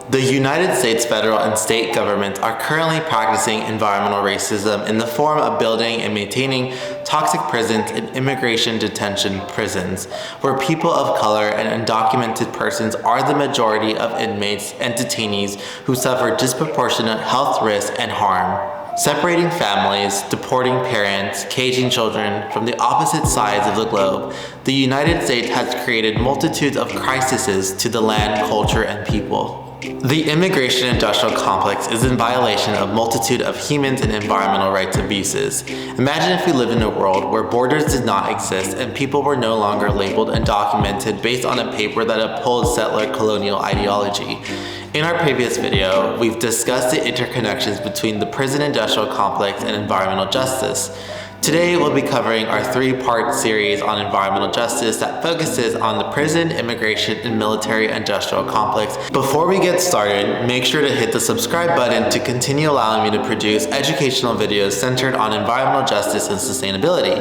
The United States federal and state governments are currently practicing environmental racism in the form of building and maintaining toxic prisons and immigration detention prisons, where people of color and undocumented persons are the majority of inmates and detainees who suffer disproportionate health risks and harm. Separating families, deporting parents, caging children from the opposite sides of the globe, the United States has created multitudes of crises to the land, culture, and people. The immigration industrial complex is in violation of multitude of human and environmental rights abuses. Imagine if we lived in a world where borders did not exist and people were no longer labeled and documented based on a paper that upholds settler colonial ideology. In our previous video, we've discussed the interconnections between the prison industrial complex and environmental justice. Today, we'll be covering our three-part series on environmental justice that focuses on the prison, immigration, and military industrial complex. Before we get started, make sure to hit the subscribe button to continue allowing me to produce educational videos centered on environmental justice and sustainability.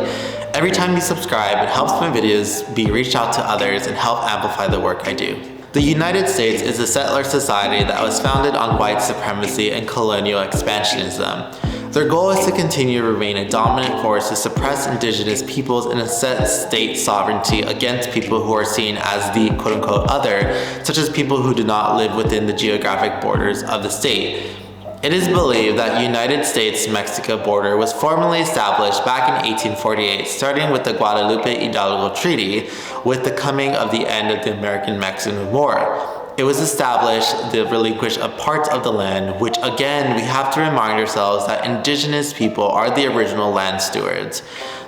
Every time you subscribe, it helps my videos be reached out to others and help amplify the work I do. The United States is a settler society that was founded on white supremacy and colonial expansionism. Their goal is to continue to remain a dominant force to suppress indigenous peoples and assert state sovereignty against people who are seen as the quote-unquote other, such as people who do not live within the geographic borders of the state. It is believed that United States-Mexico border was formally established back in 1848, starting with the Guadalupe Hidalgo Treaty, with the coming of the end of the American-Mexican War. It was established to relinquish a part of the land, which again, we have to remind ourselves that indigenous people are the original land stewards.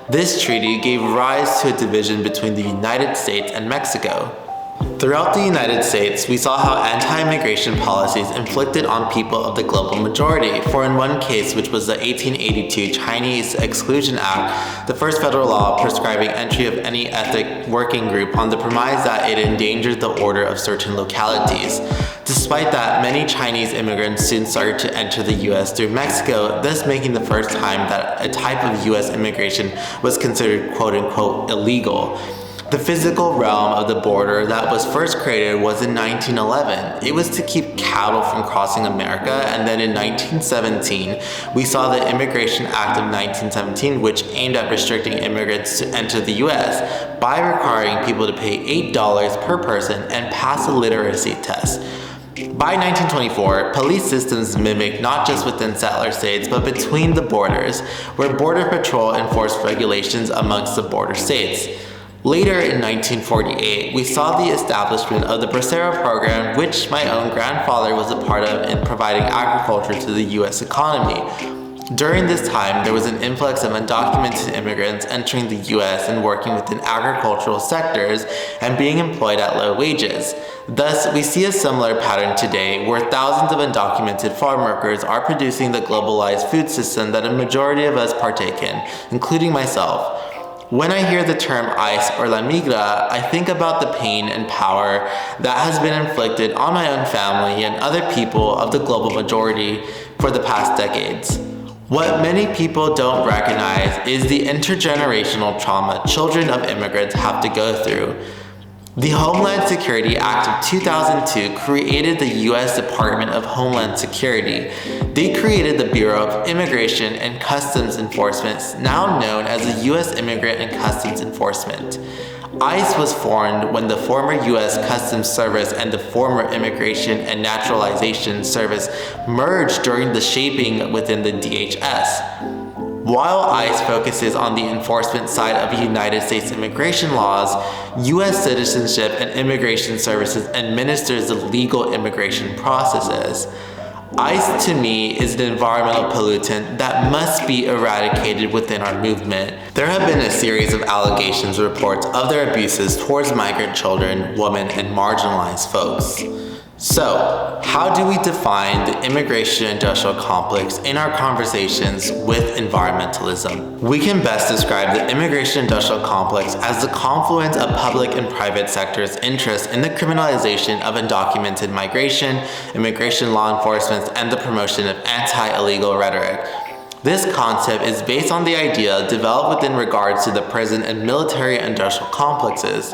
This treaty gave rise to a division between the United States and Mexico. Throughout the United States, we saw how anti-immigration policies inflicted on people of the global majority. For in one case, which was the 1882 Chinese Exclusion Act, the first federal law prescribing entry of any ethnic working group on the premise that it endangered the order of certain localities. Despite that, many Chinese immigrants soon started to enter the US through Mexico, thus making the first time that a type of US immigration was considered quote-unquote illegal. The physical realm of the border that was first created was in 1911. It was to keep cattle from crossing America, and then in 1917, we saw the Immigration Act of 1917, which aimed at restricting immigrants to enter the US by requiring people to pay $8 per person and pass a literacy test. By 1924, police systems mimicked not just within settler states, but between the borders, where Border Patrol enforced regulations amongst the border states. Later in 1948, we saw the establishment of the Bracero program, which my own grandfather was a part of in providing agriculture to the US economy. During this time, there was an influx of undocumented immigrants entering the US and working within agricultural sectors and being employed at low wages. Thus, we see a similar pattern today where thousands of undocumented farm workers are producing the globalized food system that a majority of us partake in, including myself. When I hear the term ICE or La Migra, I think about the pain and power that has been inflicted on my own family and other people of the global majority for the past decades. What many people don't recognize is the intergenerational trauma children of immigrants have to go through. The Homeland Security Act of 2002 created the U.S. Department of Homeland Security. They created the Bureau of Immigration and Customs Enforcement, now known as the U.S. Immigrant and Customs Enforcement. ICE was formed when the former U.S. Customs Service and the former Immigration and Naturalization Service merged during the shaping within the DHS. While ICE focuses on the enforcement side of United States immigration laws, U.S. Citizenship and Immigration Services administers the legal immigration processes. ICE, to me, is an environmental pollutant that must be eradicated within our movement. There have been a series of allegations and reports of their abuses towards migrant children, women, and marginalized folks. So, how do we define the immigration industrial complex in our conversations with environmentalism? We can best describe the immigration industrial complex as the confluence of public and private sectors' interest in the criminalization of undocumented migration, immigration law enforcement, and the promotion of anti-illegal rhetoric. This concept is based on the idea developed within regards to the prison and military industrial complexes.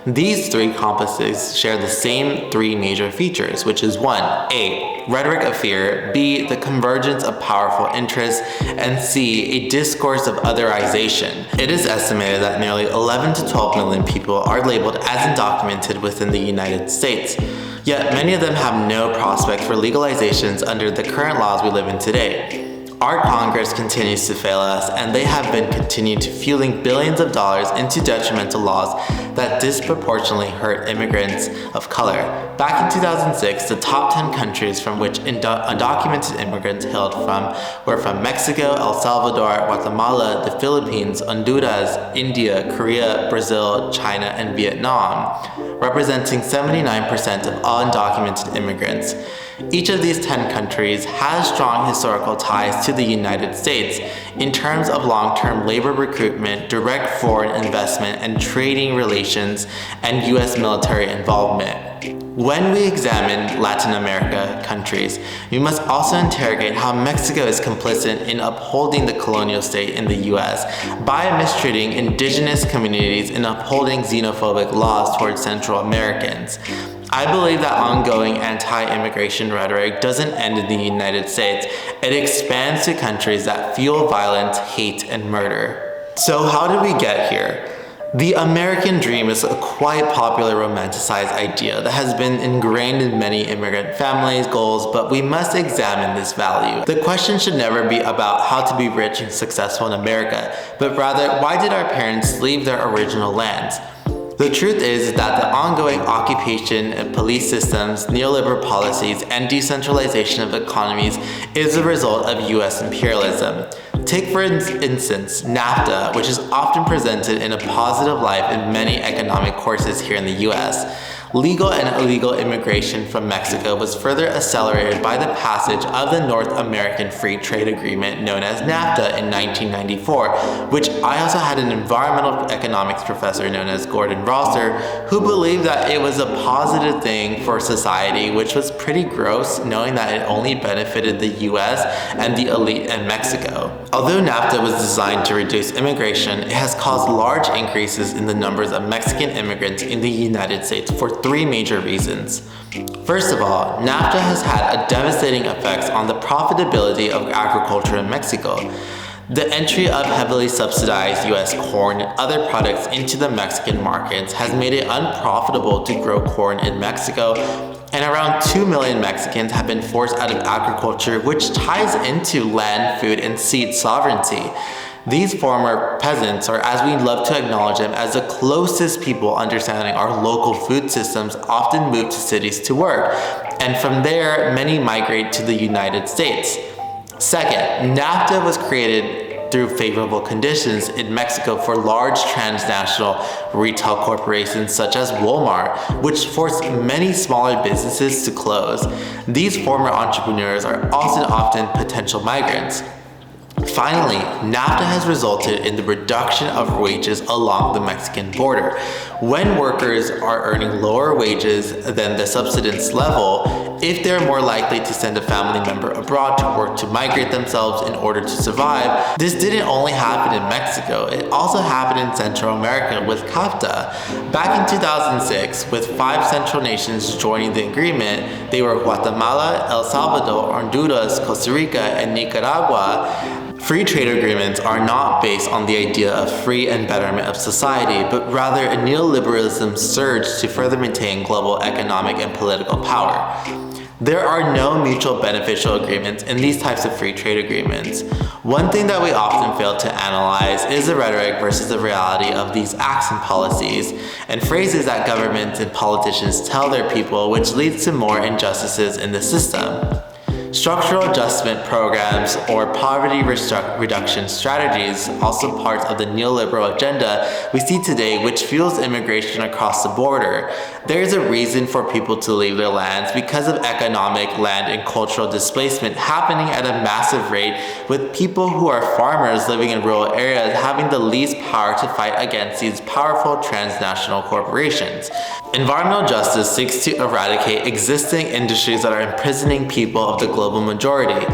These three compasses share the same three major features, which is 1. A. Rhetoric of fear, B. The convergence of powerful interests, and C. A discourse of otherization. It is estimated that nearly 11 to 12 million people are labeled as undocumented within the United States. Yet many of them have no prospect for legalizations under the current laws we live in today. Our Congress continues to fail us, and they have been continuing to fueling billions of dollars into detrimental laws that disproportionately hurt immigrants of color. Back in 2006, the top 10 countries from which undocumented immigrants hailed from were from Mexico, El Salvador, Guatemala, the Philippines, Honduras, India, Korea, Brazil, China, and Vietnam, representing 79% of all undocumented immigrants. Each of these 10 countries has strong historical ties to the United States in terms of long-term labor recruitment, direct foreign investment, and trading relations, and U.S. military involvement. When we examine Latin America countries, we must also interrogate how Mexico is complicit in upholding the colonial state in the U.S. by mistreating indigenous communities and upholding xenophobic laws towards Central Americans. I believe that ongoing anti-immigration rhetoric doesn't end in the United States. It expands to countries that fuel violence, hate, and murder. So how did we get here? The American dream is a quite popular romanticized idea that has been ingrained in many immigrant families' goals, but we must examine this value. The question should never be about how to be rich and successful in America, but rather, why did our parents leave their original lands? The truth is that the ongoing occupation of police systems, neoliberal policies, and decentralization of economies is a result of US imperialism. Take for instance NAFTA, which is often presented in a positive light in many economic courses here in the US. Legal and illegal immigration from Mexico was further accelerated by the passage of the North American Free Trade Agreement known as NAFTA in 1994, which I also had an environmental economics professor known as Gordon Rosser who believed that it was a positive thing for society, which was pretty gross knowing that it only benefited the US and the elite in Mexico. Although NAFTA was designed to reduce immigration, it has caused large increases in the numbers of Mexican immigrants in the United States for three major reasons. First of all, NAFTA has had a devastating effect on the profitability of agriculture in Mexico. The entry of heavily subsidized US corn and other products into the Mexican markets has made it unprofitable to grow corn in Mexico, and around 2 million Mexicans have been forced out of agriculture, which ties into land, food, and seed sovereignty. These former peasants, or as we love to acknowledge them as the closest people understanding our local food systems, often move to cities to work, and from there, many migrate to the United States. Second, NAFTA was created through favorable conditions in Mexico for large transnational retail corporations such as Walmart, which forced many smaller businesses to close. These former entrepreneurs are also often potential migrants. Finally, NAFTA has resulted in the reduction of wages along the Mexican border. When workers are earning lower wages than the subsistence level, if they're more likely to send a family member abroad to work to migrate themselves in order to survive. This didn't only happen in Mexico, it also happened in Central America with CAFTA. Back in 2006, with 5 Central nations joining the agreement, they were Guatemala, El Salvador, Honduras, Costa Rica, and Nicaragua. Free trade agreements are not based on the idea of free and betterment of society, but rather a neoliberalism surge to further maintain global economic and political power. There are no mutual beneficial agreements in these types of free trade agreements. One thing that we often fail to analyze is the rhetoric versus the reality of these acts and policies, and phrases that governments and politicians tell their people, which leads to more injustices in the system. Structural adjustment programs or poverty reduction strategies, also part of the neoliberal agenda we see today, which fuels immigration across the border. There is a reason for people to leave their lands because of economic, land, and cultural displacement happening at a massive rate, with people who are farmers living in rural areas having the least power to fight against these powerful transnational corporations. Environmental justice seeks to eradicate existing industries that are imprisoning people of the global majority.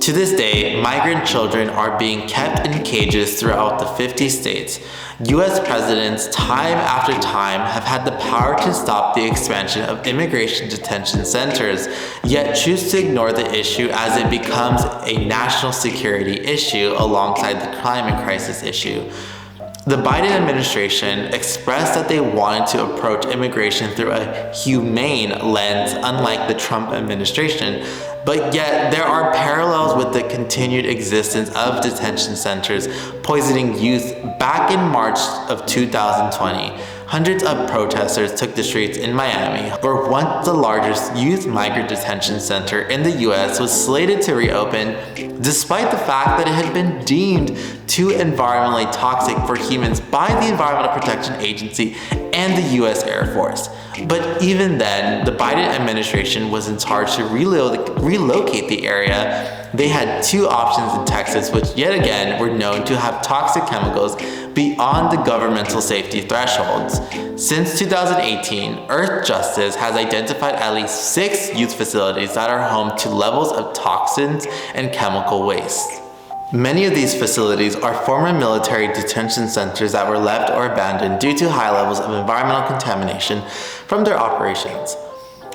To this day, migrant children are being kept in cages throughout the 50 states. US presidents time after time have had the power to stop the expansion of immigration detention centers, yet choose to ignore the issue as it becomes a national security issue alongside the climate crisis issue. The Biden administration expressed that they wanted to approach immigration through a humane lens, unlike the Trump administration, but yet there are parallels with the continued existence of detention centers poisoning youth. Back in March of 2020, hundreds of protesters took the streets in Miami, where once the largest youth migrant detention center in the US was slated to reopen, despite the fact that it had been deemed too environmentally toxic for humans by the Environmental Protection Agency and the US Air Force. But even then, the Biden administration was in charge to relocate the area. They had two options in Texas, which yet again were known to have toxic chemicals beyond the governmental safety thresholds. Since 2018, Earth Justice has identified at least 6 youth facilities that are home to levels of toxins and chemical waste. Many of these facilities are former military detention centers that were left or abandoned due to high levels of environmental contamination from their operations.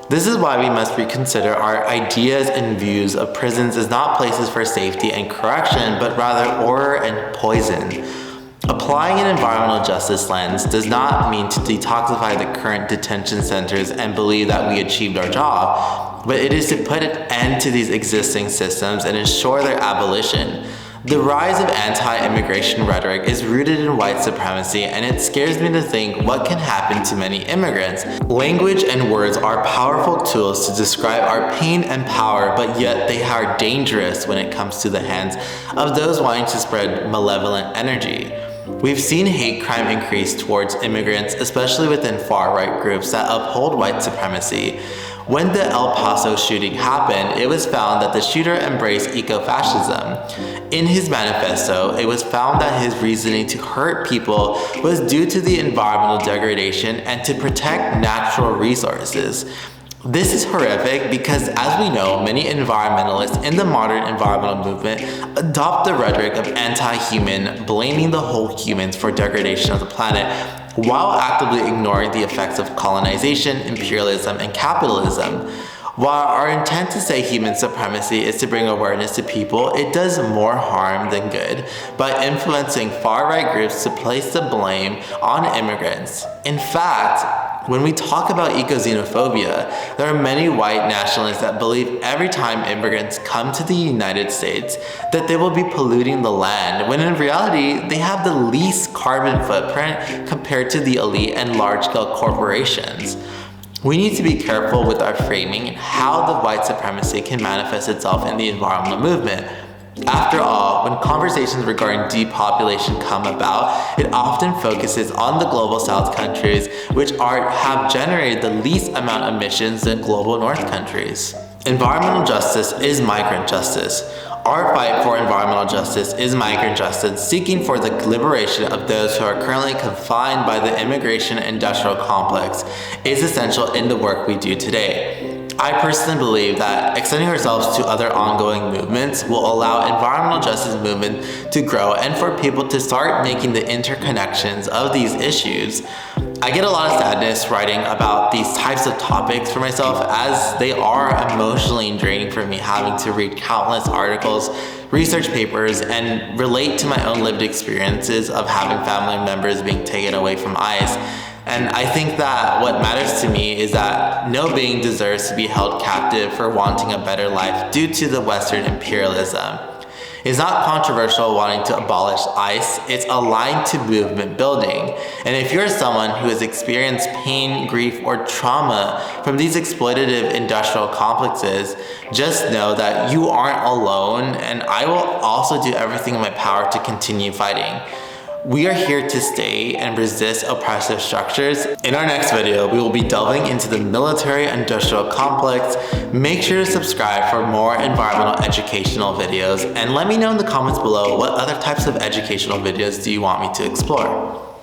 This is why we must reconsider our ideas and views of prisons as not places for safety and correction, but rather order and poison. Applying an environmental justice lens does not mean to detoxify the current detention centers and believe that we achieved our job, but it is to put an end to these existing systems and ensure their abolition. The rise of anti-immigration rhetoric is rooted in white supremacy, and it scares me to think what can happen to many immigrants. Language and words are powerful tools to describe our pain and power, but yet they are dangerous when it comes to the hands of those wanting to spread malevolent energy. We've seen hate crime increase towards immigrants, especially within far-right groups that uphold white supremacy. When the El Paso shooting happened, it was found that the shooter embraced ecofascism. In his manifesto, it was found that his reasoning to hurt people was due to the environmental degradation and to protect natural resources. This is horrific because, as we know, many environmentalists in the modern environmental movement adopt the rhetoric of anti-human, blaming the whole humans for degradation of the planet, while actively ignoring the effects of colonization, imperialism, and capitalism. While our intent to say human supremacy is to bring awareness to people, it does more harm than good by influencing far-right groups to place the blame on immigrants. In fact, when we talk about eco-xenophobia, there are many white nationalists that believe every time immigrants come to the United States that they will be polluting the land, when in reality, they have the least carbon footprint compared to the elite and large-scale corporations. We need to be careful with our framing and how the white supremacy can manifest itself in the environmental movement. After all, when conversations regarding depopulation come about, it often focuses on the global south countries, which have generated the least amount of emissions than global north countries. Environmental justice is migrant justice. Our fight for environmental justice is migrant justice, seeking for the liberation of those who are currently confined by the immigration industrial complex is essential in the work we do today. I personally believe that extending ourselves to other ongoing movements will allow environmental justice movement to grow and for people to start making the interconnections of these issues. I get a lot of sadness writing about these types of topics for myself, as they are emotionally draining for me, having to read countless articles, research papers, and relate to my own lived experiences of having family members being taken away from ICE. And I think that what matters to me is that no being deserves to be held captive for wanting a better life due to the Western imperialism. It's not controversial wanting to abolish ICE, it's aligned to movement building. And if you're someone who has experienced pain, grief, or trauma from these exploitative industrial complexes, just know that you aren't alone, and I will also do everything in my power to continue fighting. We are here to stay and resist oppressive structures. In our next video, we will be delving into the military-industrial complex. Make sure to subscribe for more environmental educational videos, and let me know in the comments below what other types of educational videos do you want me to explore.